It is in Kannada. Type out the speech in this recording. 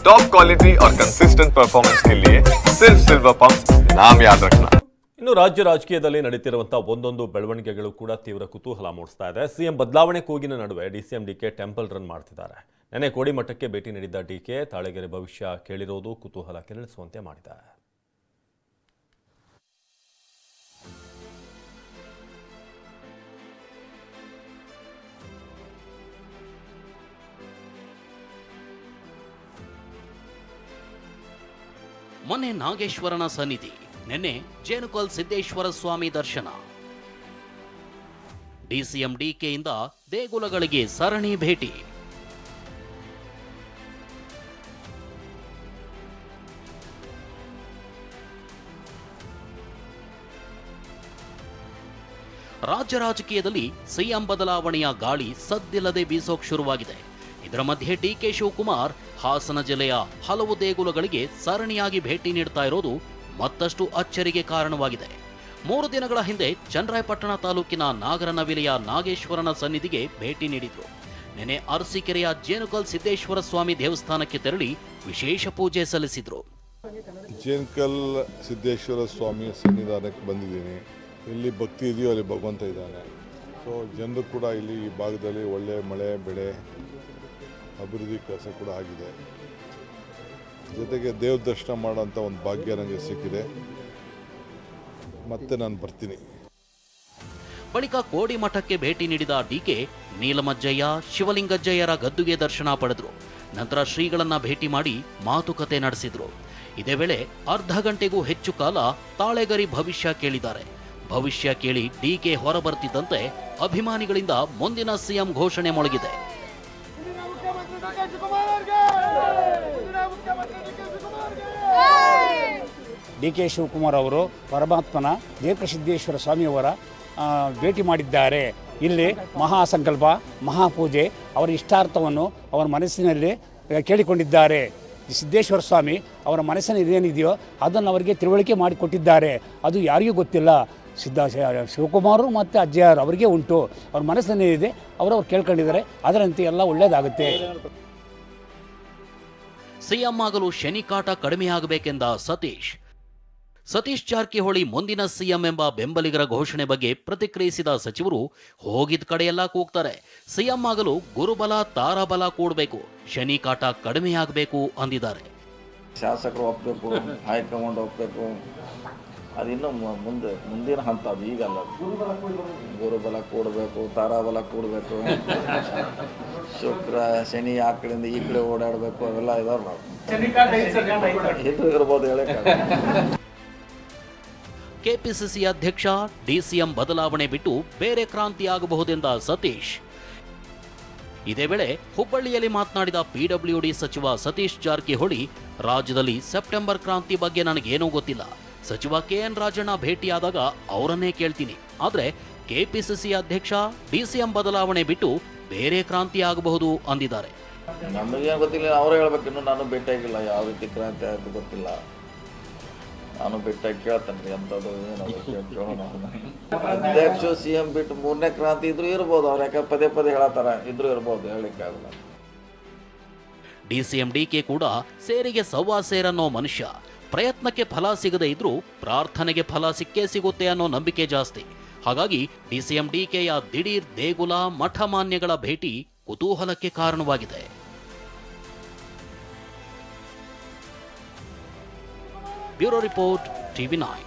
टॉप क्वालिटी और कंसिस्टेंट परफॉर्मेंस के लिए सिर्फ सिल्वर पंप नाम याद रखना। ಇನ್ನು ರಾಜ್ಯ ರಾಜಕೀಯದಲ್ಲಿ ನಡೆಯುತ್ತಿರುವಂತಹ ಒಂದೊಂದು ಬೆಳವಣಿಗೆಗಳು ಕೂಡ ತೀವ್ರ ಕುತೂಹಲ ಮೂಡಿಸ್ತಾ ಇದೆ. ಸಿಎಂ ಬದಲಾವಣೆ ಕೂಗಿನ ನಡುವೆ ಡಿಸಿಎಂ ಡಿಕೆ ಟೆಂಪಲ್ ರನ್ ಮಾಡ್ತಿದ್ದಾರೆ. ನೆನೆ ಕೋಡಿಮಠಕ್ಕೆ ಭೇಟಿ ನೀಡಿದ್ದ ಡಿಕೆ ತಾಳೆಗೆರೆ ಭವಿಷ್ಯ ಕೇಳಿರೋದು ಕುತೂಹಲ ಕೆರಳಿಸುವಂತೆ ಮಾಡಿದೆ. ಮೊನ್ನೆ ನಾಗೇಶ್ವರನ ಸನ್ನಿಧಿ, ನಿನ್ನೆ ಜೇನುಕಲ್ ಸಿದ್ದೇಶ್ವರ ಸ್ವಾಮಿ ದರ್ಶನ. ಡಿಸಿಎಂ ಡಿಕೆಯಿಂದ ದೇಗುಲಗಳಿಗೆ ಸರಣಿ ಭೇಟಿ. ರಾಜ್ಯ ರಾಜಕೀಯದಲ್ಲಿ ಸಿಎಂ ಬದಲಾವಣೆಯ ಗಾಳಿ ಸದ್ದಿಲ್ಲದೆ ಬೀಸೋಕ್ ಶುರುವಾಗಿದೆ. ಇದರ ಮಧ್ಯೆ ಡಿಕೆ ಶಿವಕುಮಾರ್ ಹಾಸನ ಜಿಲ್ಲೆಯ ಹಲವು ದೇಗುಲಗಳಿಗೆ ಸರಣಿಯಾಗಿ ಭೇಟಿ ನೀಡ್ತಾ ಇರೋದು ಮತ್ತಷ್ಟು ಅಚ್ಚರಿಗೆ ಕಾರಣವಾಗಿದೆ. 3 ದಿನಗಳ ಹಿಂದೆ ಚನ್ನರಾಯಪಟ್ಟಣ ತಾಲೂಕಿನ ನಾಗರನವಿಲೆಯ ನಾಗೇಶ್ವರನ ಸನ್ನಿಧಿಗೆ ಭೇಟಿ ನೀಡಿದ್ರು. ನೆನೆ ಅರಸೀಕೆರೆಯ ಜೇನುಕಲ್ ಸಿದ್ದೇಶ್ವರ ಸ್ವಾಮಿ ದೇವಸ್ಥಾನಕ್ಕೆ ತೆರಳಿ ವಿಶೇಷ ಪೂಜೆ ಸಲ್ಲಿಸಿದ್ರು. ಜೇನುಕಲ್ ಸಿದ್ದೇಶ್ವರ ಸ್ವಾಮಿ ಸನ್ನಿಧಾನಕ್ಕೆ ಬಂದಿದ್ದೀನಿ. ಎಲ್ಲಿ ಭಕ್ತಿ ಇದೆಯೋ ಅಲ್ಲಿ ಭಗವಂತ ಇದ್ದಾನೆ. ಸೊ ಜನರು ಕೂಡ ಇಲ್ಲಿ ಈ ಭಾಗದಲ್ಲಿ ಒಳ್ಳೆ ಮಳೆ ಬೆಳೆ ಅಭಿವೃದ್ಧಿ ಕೆಲಸ ಕೂಡ ಆಗಿದೆ. ಜೊತೆಗೆ ದೇವ್ರ ದರ್ಶನ ಮಾಡೋಂಥ ಒಂದು ಭಾಗ್ಯ ನನಗೆ ಸಿಕ್ಕಿದೆ. ಮತ್ತೆ ನಾನು ಬರ್ತೀನಿ. ಬಳಿಕ ಕೋಡಿಮಠಕ್ಕೆ ಭೇಟಿ ನೀಡಿದ ಡಿಕೆ ನೀಲಮಜ್ಜಯ್ಯ, ಶಿವಲಿಂಗಜ್ಜಯ್ಯರ ಗದ್ದುಗೆ ದರ್ಶನ ಪಡೆದ್ರು. ನಂತರ ಶ್ರೀಗಳನ್ನ ಭೇಟಿ ಮಾಡಿ ಮಾತುಕತೆ ನಡೆಸಿದ್ರು. ಇದೇ ವೇಳೆ ಅರ್ಧ ಗಂಟೆಗೂ ಹೆಚ್ಚು ಕಾಲ ತಾಳೆಗರಿ ಭವಿಷ್ಯ ಕೇಳಿದ್ದಾರೆ. ಭವಿಷ್ಯ ಕೇಳಿ ಡಿಕೆ ಹೊರಬರ್ತಿದ್ದಂತೆ ಅಭಿಮಾನಿಗಳಿಂದ ಮುಂದಿನ ಸಿಎಂ ಘೋಷಣೆ ಮೊಳಗಿದೆ. ಡಿಕೆ ಶಿವಕುಮಾರ್ ಅವರು ಪರಮಾತ್ಮನ ದೇವಸಿದ್ದೇಶ್ವರ ಸ್ವಾಮಿಯವರ ಭೇಟಿ ಮಾಡಿದ್ದಾರೆ. ಇಲ್ಲಿ ಮಹಾಸಂಕಲ್ಪ ಮಹಾಪೂಜೆ ಅವರ ಇಷ್ಟಾರ್ಥವನ್ನು ಅವರ ಮನಸ್ಸಿನಲ್ಲಿ ಕೇಳಿಕೊಂಡಿದ್ದಾರೆ. ಸಿದ್ದೇಶ್ವರ ಸ್ವಾಮಿ ಅವರ ಮನಸ್ಸಿನಲ್ಲಿ ಏನಿದೆಯೋ ಅದನ್ನು ಅವರಿಗೆ ತಿಳುವಳಿಕೆ ಮಾಡಿಕೊಟ್ಟಿದ್ದಾರೆ. ಅದು ಯಾರಿಗೂ ಗೊತ್ತಿಲ್ಲ. ಶಿವಕುಮಾರು ಮತ್ತು ಅಜ್ಜಯ್ಯರು ಅವರಿಗೆ ಉಂಟು. ಅವ್ರ ಮನಸ್ಸಿನಲ್ಲಿ ಇದೆ, ಅವರು ಕೇಳ್ಕೊಂಡಿದ್ದಾರೆ. ಅದರಂತೆ ಎಲ್ಲ ಒಳ್ಳೆಯದಾಗುತ್ತೆ. ಸಿಎಂ ಆಗಲು ಶನಿ ಕಾಟ ಕಡಿಮೆಯಾಗಬೇಕೆಂದ ಸತೀಶ್ ಜಾರಕಿಹೊಳಿ ಮುಂದಿನ ಸಿಎಂ ಎಂಬ ಬೆಂಬಲಿಗರ ಘೋಷಣೆ ಬಗ್ಗೆ ಪ್ರತಿಕ್ರಿಯಿಸಿದ ಸಚಿವರು ಹೋಗಿದ ಕಡೆಯೆಲ್ಲ ಕೂಗ್ತಾರೆ. ಸಿಎಂ ಆಗಲು ಗುರುಬಲ ತಾರಾಬಲ ಕೂಡಬೇಕು, ಶನಿ ಕಾಟ ಕಡಿಮೆಯಾಗಬೇಕು ಅಂದಿದ್ದಾರೆ. ಶಾಸಕರು ಒಪ್ಪಬೇಕು, ಹೈಕಮಾಂಡ್ ಒಪ್ಪಬೇಕು, ಅದಿನ್ನು ಮುಂದಿನ ಹಂತ. ಅದು ಈಗಲ್ಲ. ಗುರುಬಲ ಕೂಡಬೇಕು, ತಾರಾಬಲ ಕೂಡಬೇಕು, ಶುಕ್ರ ಶನಿ ಆ ಕಡೆಯಿಂದ ಈ ಕಡೆ ಓಡಾಡಬೇಕು, ಅವೆಲ್ಲ ಇದಾವೆ. ಇರ್ಬೋದು ಹೇಳಕ್ಕೆ. ಕೆಪಿಸಿಸಿ ಅಧ್ಯಕ್ಷ ಡಿಸಿಎಂ ಬದಲಾವಣೆ ಬಿಟ್ಟು ಬೇರೆ ಕ್ರಾಂತಿ ಆಗಬಹುದೆಂದ ಸತೀಶ್. ಇದೇ ವೇಳೆ ಹುಬ್ಬಳ್ಳಿಯಲ್ಲಿ ಮಾತನಾಡಿದ ಪಿಡಬ್ಲ್ಯೂಡಿ ಸಚಿವ ಸತೀಶ್ ಜಾರಕಿಹೊಳಿ, ರಾಜ್ಯದಲ್ಲಿ ಸೆಪ್ಟೆಂಬರ್ ಕ್ರಾಂತಿ ಬಗ್ಗೆ ನನಗೇನೂ ಗೊತ್ತಿಲ್ಲ. ಸಚಿವ ಕೆಎನ್ ರಾಜಣ್ಣ ಭೇಟಿಯಾದಾಗ ಅವರನ್ನೇ ಕೇಳ್ತೀನಿ. ಆದ್ರೆ ಕೆಪಿಸಿಸಿ ಅಧ್ಯಕ್ಷ ಡಿಸಿಎಂ ಬದಲಾವಣೆ ಬಿಟ್ಟು ಬೇರೆ ಕ್ರಾಂತಿ ಆಗಬಹುದು ಅಂದಿದ್ದಾರೆ. ನಮಗೇನು ಗೊತ್ತಿಲ್ಲ, ಅವರೇ ಹೇಳ್ಬೇಕು. ಇನ್ನು ನಾನು ಭೇಟಿಯಾಗಿಲ್ಲ, ಯಾವ ರೀತಿ ಕ್ರಾಂತಿ ಆಯ್ತು ಗೊತ್ತಿಲ್ಲ. ನಾನು ಭೇಟಿಯಾಗಿ ಕೇಳ್ತೇನೆ ಎಂಥದ್ದು ಏನೋ. ಅಧ್ಯಕ್ಷ ಸಿಎಂ ಬಿಟ್ಟು 3ನೇ ಕ್ರಾಂತಿ ಇದ್ರೂ ಇರ್ಬೋದು. ಅವ್ರು ಯಾಕೆ ಪದೇ ಪದೇ ಹೇಳತ್ತಾರ, ಇದ್ರೂ ಇರ್ಬೋದು, ಹೇಳಿಕ್ಕಾಗಲ್ಲ. ಡಿಸಿಎಂ ಡಿಕೆ ಕೂಡ ಸೇರಿಗೆ ಸವ್ವಾ ಸೇರನ್ನೋ ಮನುಷ್ಯ. ಪ್ರಯತ್ನಕ್ಕೆ ಫಲ ಸಿಗದೇ ಇದ್ರೂ ಪ್ರಾರ್ಥನೆಗೆ ಫಲ ಸಿಕ್ಕೇ ಸಿಗುತ್ತೆ ಅನ್ನೋ ನಂಬಿಕೆ ಜಾಸ್ತಿ. ಹಾಗಾಗಿ ಡಿಸಿಎಂ ಡಿಕೆಯ ದಿಢೀರ್ ದೇಗುಲ ಮಠ ಮಾನ್ಯಗಳ ಭೇಟಿ ಕುತೂಹಲಕ್ಕೆ ಕಾರಣವಾಗಿದೆ. Bureau report, TV9.